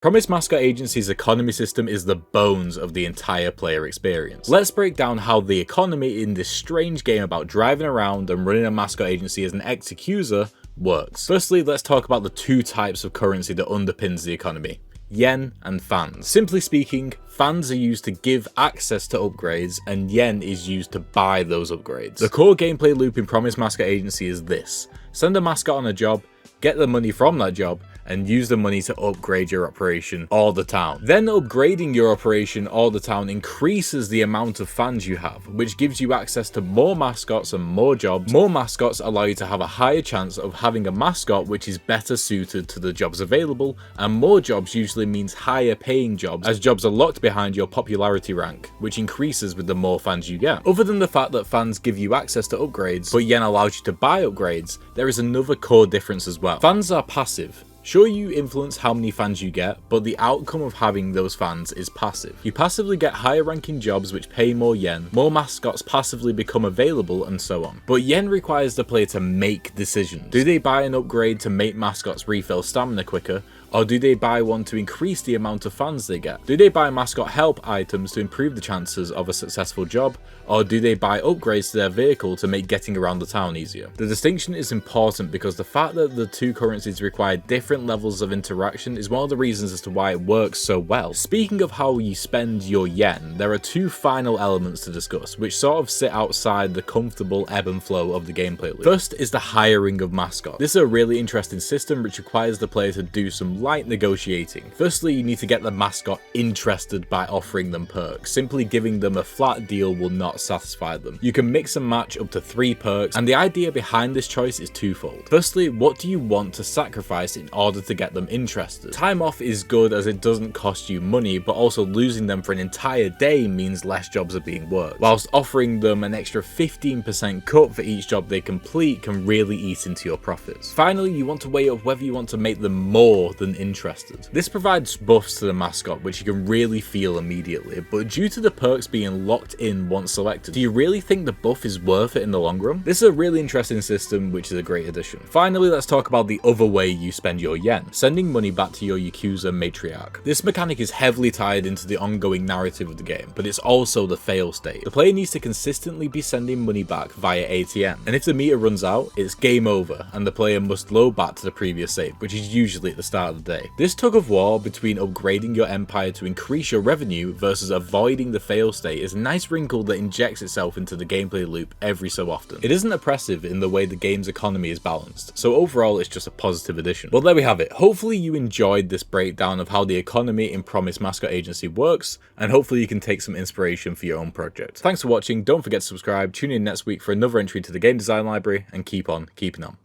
Promise Mascot Agency's economy system is the bones of the entire player experience. Let's break down how the economy in this strange game about driving around and running a mascot agency as an executor works. Firstly, let's talk about the two types of currency that underpins the economy: yen and fans. Simply speaking, fans are used to give access to upgrades and yen is used to buy those upgrades. The core gameplay loop in Promise Mascot Agency is this: send a mascot on a job, get the money from that job, and use the money to upgrade your operation or the town. Then upgrading your operation or the town increases the amount of fans you have, which gives you access to more mascots and more jobs. More mascots allow you to have a higher chance of having a mascot which is better suited to the jobs available, and more jobs usually means higher paying jobs, as jobs are locked behind your popularity rank, which increases with the more fans you get. Other than the fact that fans give you access to upgrades, but yen allows you to buy upgrades, there is another core difference as well. Fans are passive. Sure, you influence how many fans you get, but the outcome of having those fans is passive. You passively get higher ranking jobs which pay more yen, more mascots passively become available, and so on. But yen requires the player to make decisions. Do they buy an upgrade to make mascots refill stamina quicker? Or do they buy one to increase the amount of fans they get? Do they buy mascot help items to improve the chances of a successful job? Or do they buy upgrades to their vehicle to make getting around the town easier? The distinction is important because the fact that the two currencies require different levels of interaction is one of the reasons as to why it works so well. Speaking of how you spend your yen, there are two final elements to discuss, which sort of sit outside the comfortable ebb and flow of the gameplay loop. First is the hiring of mascots. This is a really interesting system which requires the player to do some light negotiating. Firstly, you need to get the mascot interested by offering them perks. Simply giving them a flat deal will not satisfy them. You can mix and match up to 3 perks, and the idea behind this choice is twofold. Firstly, what do you want to sacrifice in order to get them interested? Time off is good as it doesn't cost you money, but also losing them for an entire day means less jobs are being worked, whilst offering them an extra 15% cut for each job they complete can really eat into your profits. Finally, you want to weigh up whether you want to make them more than interested. This provides buffs to the mascot which you can really feel immediately, but due to the perks being locked in once selected, do you really think the buff is worth it in the long run? This is a really interesting system which is a great addition. Finally, let's talk about the other way you spend your yen: sending money back to your Yakuza matriarch. This mechanic is heavily tied into the ongoing narrative of the game, but it's also the fail state. The player needs to consistently be sending money back via ATM, and if the meter runs out, it's game over and the player must load back to the previous save, which is usually at the start of the day. This tug of war between upgrading your empire to increase your revenue versus avoiding the fail state is a nice wrinkle that injects itself into the gameplay loop every so often. It isn't oppressive in the way the game's economy is balanced, so overall it's just a positive addition. Well, there we have it. Hopefully you enjoyed this breakdown of how the economy in Promise Mascot Agency works, and hopefully you can take some inspiration for your own project. Thanks for watching, don't forget to subscribe, tune in next week for another entry to the game design library, and keep on keeping on.